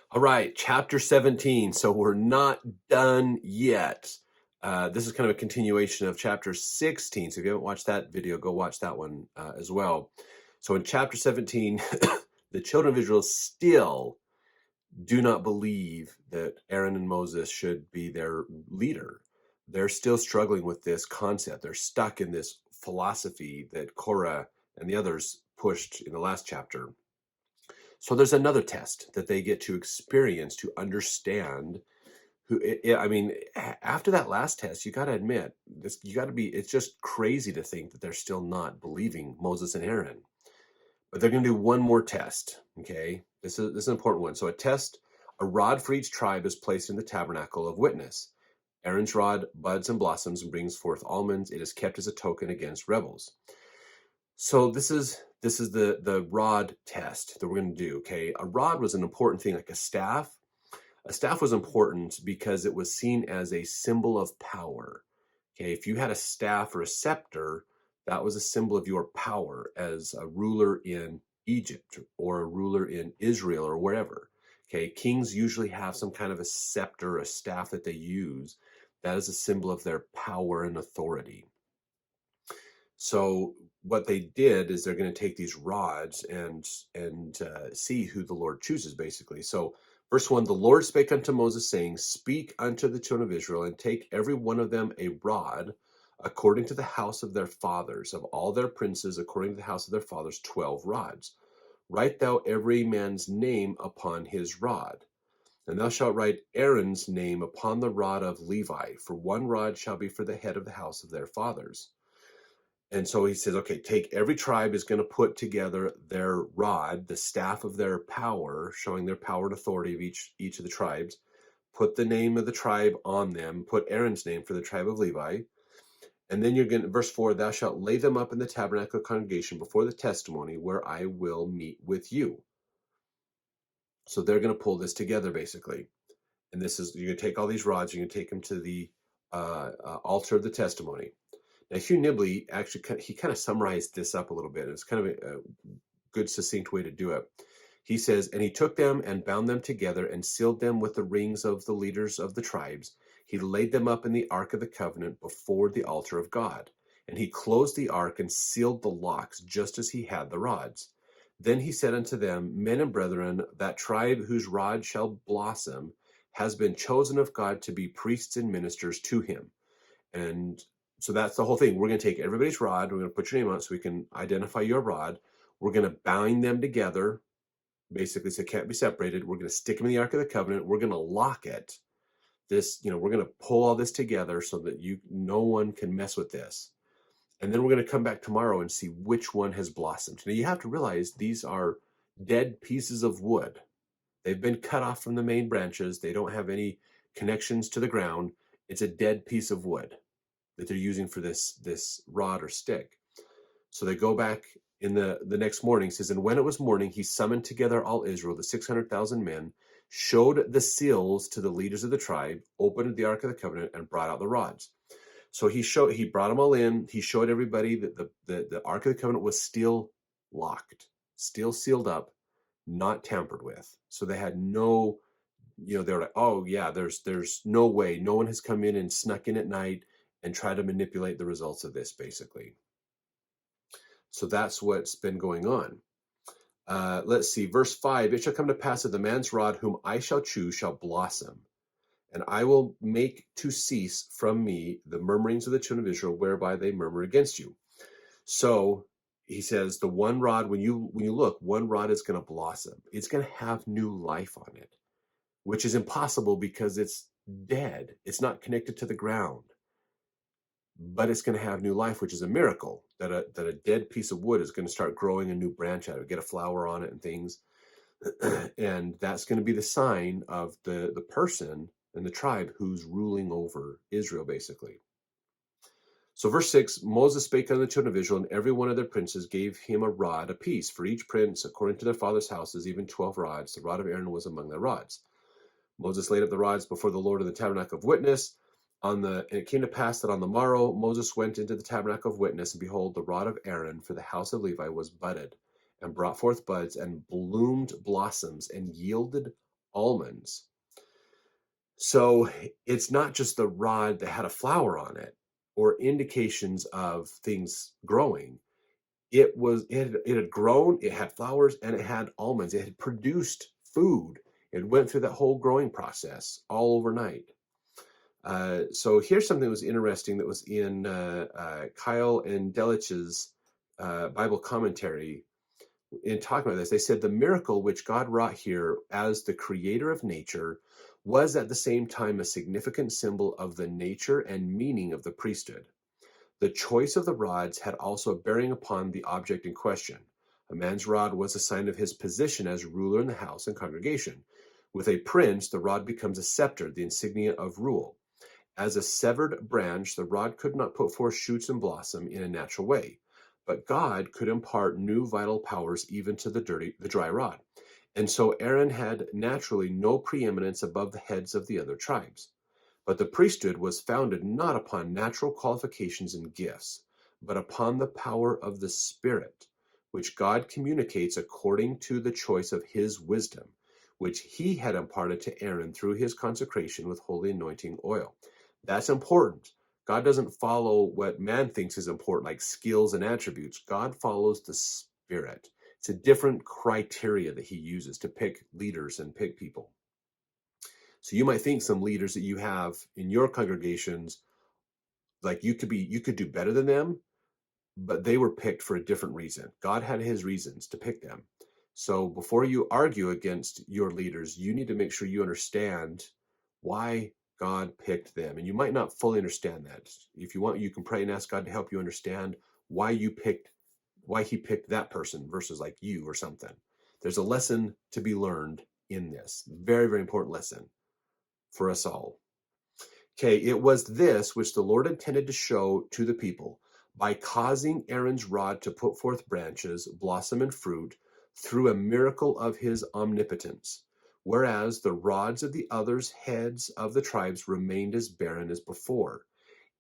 All right, chapter 17. So we're not done yet. This is kind of a continuation of chapter 16. So if you haven't watched that video, go watch that one as well. So in chapter 17, the children of Israel still do not believe that Aaron and Moses should be their leader. They're still struggling with this concept. They're stuck in this philosophy that Korah and the others pushed in the last chapter. So there's another test that they get to experience to understand who. I mean, after that last test, you got to admit this. You got to be. It's just crazy to think that they're still not believing Moses and Aaron. But they're going to do one more test. Okay, this is an important one. So a rod for each tribe is placed in the tabernacle of witness. Aaron's rod buds and blossoms and brings forth almonds. It is kept as a token against rebels. So this is the rod test that we're going to do. Okay, a rod was an important thing, like a staff. A staff was important because it was seen as a symbol of power. Okay, if you had a staff or a scepter, that was a symbol of your power as a ruler in Egypt or a ruler in Israel or wherever. Okay, kings usually have some kind of a scepter, a staff that they use. That is a symbol of their power and authority. So what they did is they're going to take these rods and see who the Lord chooses, basically. So verse 1, the Lord spake unto Moses, saying, speak unto the children of Israel, and take every one of them a rod, according to the house of their fathers, of all their princes, according to the house of their fathers, 12 rods. Write thou every man's name upon his rod. And thou shalt write Aaron's name upon the rod of Levi, for one rod shall be for the head of the house of their fathers. And so he says, okay, take every tribe is going to put together their rod, the staff of their power, showing their power and authority of each of the tribes. Put the name of the tribe on them. Put Aaron's name for the tribe of Levi. And then you're going to, verse 4, thou shalt lay them up in the tabernacle of congregation before the testimony where I will meet with you. So they're going to pull this together, basically. And this is, you're going to take all these rods, you're going to take them to the altar of the testimony. Now, Hugh Nibley actually he kind of summarized this up a little bit. It's kind of a good, succinct way to do it. He says, and he took them and bound them together and sealed them with the rings of the leaders of the tribes. He laid them up in the ark of the covenant before the altar of God. And he closed the ark and sealed the locks, just as he had the rods. Then he said unto them, men and brethren, that tribe whose rod shall blossom has been chosen of God to be priests and ministers to him. And so that's the whole thing. We're going to take everybody's rod. We're going to put your name on it so we can identify your rod. We're going to bind them together, basically, so it can't be separated. We're going to stick them in the Ark of the Covenant. We're going to lock it. We're going to pull all this together so that no one can mess with this. And then we're going to come back tomorrow and see which one has blossomed. Now, you have to realize these are dead pieces of wood. They've been cut off from the main branches. They don't have any connections to the ground. It's a dead piece of wood that they're using for this rod or stick. So they go back in the next morning. It says, and when it was morning, he summoned together all Israel, the 600,000 men, showed the seals to the leaders of the tribe, opened the Ark of the Covenant, and brought out the rods. So he brought them all in. He showed everybody that the Ark of the Covenant was still locked, still sealed up, not tampered with. So they had no, they're like, oh yeah, there's no way. No one has come in and snuck in at night and try to manipulate the results of this, basically. So that's what's been going on. Let's see, verse 5, it shall come to pass that the man's rod whom I shall choose shall blossom, and I will make to cease from me the murmurings of the children of Israel, whereby they murmur against you. So he says, the one rod, when you look, one rod is going to blossom. It's going to have new life on it, which is impossible because it's dead. It's not connected to the ground. But it's going to have new life, which is a miracle, that a dead piece of wood is going to start growing a new branch out of it, get a flower on it and things. And that's going to be the sign of the person and the tribe who's ruling over Israel, basically. So verse 6, Moses spake unto the children of Israel, and every one of their princes gave him a rod apiece for each prince, according to their father's houses, even 12 rods. The rod of Aaron was among their rods. Moses laid up the rods before the Lord in the tabernacle of witness. And it came to pass that on the morrow Moses went into the tabernacle of witness, and behold, the rod of Aaron for the house of Levi was budded, and brought forth buds, and bloomed blossoms, and yielded almonds. So it's not just the rod that had a flower on it or indications of things growing. It had grown, it had flowers, and it had almonds. It had produced food. It went through that whole growing process all overnight. So here's something that was interesting that was in Keil and Delitzsch's Bible commentary. In talking about this, they said the miracle which God wrought here as the creator of nature was at the same time a significant symbol of the nature and meaning of the priesthood. The choice of the rods had also a bearing upon the object in question. A man's rod was a sign of his position as ruler in the house and congregation. With a prince, the rod becomes a sceptre, the insignia of rule. As a severed branch, the rod could not put forth shoots and blossom in a natural way, but God could impart new vital powers even to the dry rod. And so Aaron had naturally no preeminence above the heads of the other tribes. But the priesthood was founded not upon natural qualifications and gifts, but upon the power of the Spirit, which God communicates according to the choice of his wisdom, which he had imparted to Aaron through his consecration with holy anointing oil. That's important. God doesn't follow what man thinks is important, like skills and attributes. God follows the Spirit. It's a different criteria that he uses to pick leaders and pick people. So you might think some leaders that you have in your congregations, like you could do better than them, but they were picked for a different reason. God had his reasons to pick them. So before you argue against your leaders, you need to make sure you understand why God picked them. And you might not fully understand that. If you want, you can pray and ask God to help you understand why he picked that person versus like you or something. There's a lesson to be learned in this. Very, very important lesson for us all. Okay, it was this which the Lord intended to show to the people by causing Aaron's rod to put forth branches, blossom, and fruit through a miracle of his omnipotence, whereas the rods of the others' heads of the tribes remained as barren as before.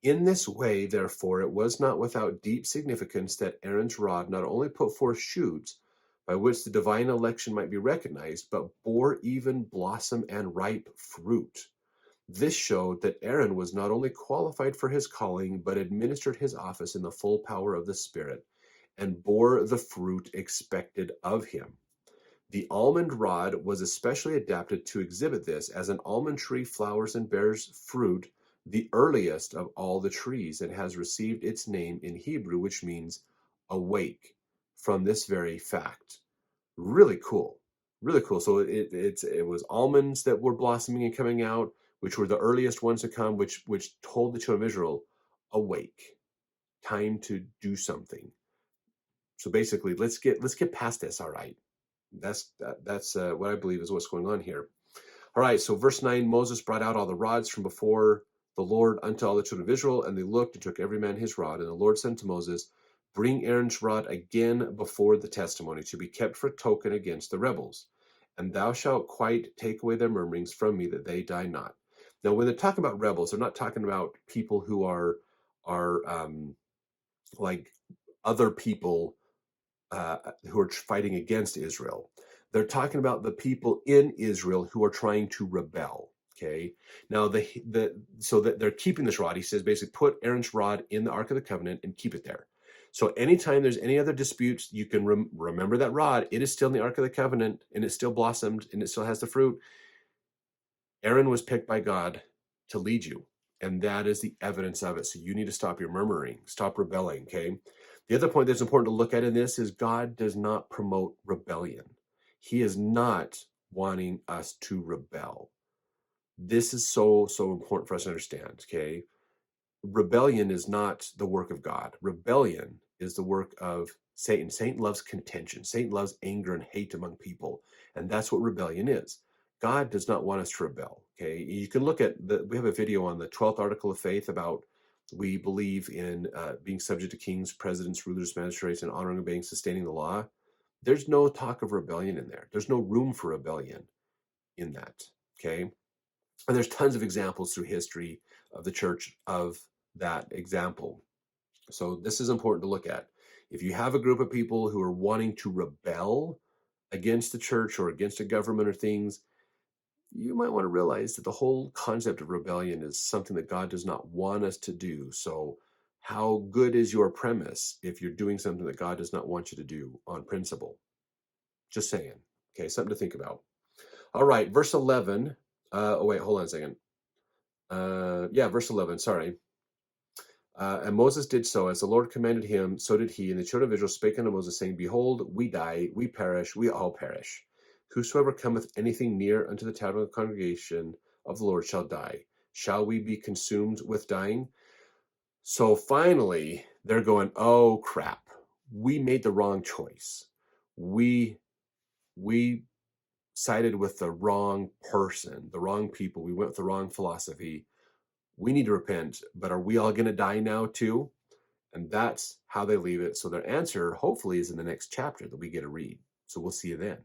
In this way, therefore, it was not without deep significance that Aaron's rod not only put forth shoots by which the divine election might be recognized, but bore even blossom and ripe fruit. This showed that Aaron was not only qualified for his calling, but administered his office in the full power of the Spirit, and bore the fruit expected of him. The almond rod was especially adapted to exhibit this, as an almond tree flowers and bears fruit, the earliest of all the trees, and has received its name in Hebrew, which means awake, from this very fact. Really cool. Really cool. So it was almonds that were blossoming and coming out, which were the earliest ones to come, which told the children of Israel, awake, time to do something. So basically, let's get past this. All right, that's what I believe is what's going on here. All right, so verse 9, Moses brought out all the rods from before the Lord unto all the children of Israel, and they looked and took every man his rod. And the Lord said to Moses, bring Aaron's rod again before the testimony, to be kept for token against the rebels. And thou shalt quite take away their murmurings from me, that they die not. Now, when they're talking about rebels, they're not talking about people who are like other people who are fighting against Israel. They're talking about the people in Israel who are trying to rebel. Okay. Now so that they're keeping this rod. He says basically put Aaron's rod in the Ark of the Covenant and keep it there. So anytime there's any other disputes, you can remember that rod. It is still in the Ark of the Covenant, and it still blossomed, and it still has the fruit. Aaron was picked by God to lead you, and that is the evidence of it. So you need to stop your murmuring, stop rebelling. Okay. The other point that's important to look at in this is God does not promote rebellion. He is not wanting us to rebel. This is so important for us to understand. Okay. Rebellion is not the work of God. Rebellion is the work of Satan. Satan loves contention. Satan loves anger and hate among people. And that's what rebellion is. God does not want us to rebel. Okay. You can look at we have a video on the 12th article of faith about we believe in being subject to kings, presidents, rulers, magistrates, and honoring, obeying, sustaining the law. There's no talk of rebellion in there. There's no room for rebellion in that. Okay. And there's tons of examples through history of the church of that example. So this is important to look at. If you have a group of people who are wanting to rebel against the church or against a government or things, you might want to realize that the whole concept of rebellion is something that God does not want us to do. So, how good is your premise if you're doing something that God does not want you to do on principle? Just saying. Okay, something to think about. All right, verse 11. Oh, wait, hold on a second. Yeah, verse 11, sorry. And Moses did so as the Lord commanded him, so did he. And the children of Israel spake unto Moses, saying, Behold, we die, we perish, we all perish. Whosoever cometh anything near unto the tabernacle of the congregation of the Lord shall die. Shall we be consumed with dying? So finally, they're going, oh crap, we made the wrong choice. We sided with the wrong person, the wrong people. We went with the wrong philosophy. We need to repent, but are we all going to die now too? And that's how they leave it. So their answer, hopefully, is in the next chapter that we get to read. So we'll see you then.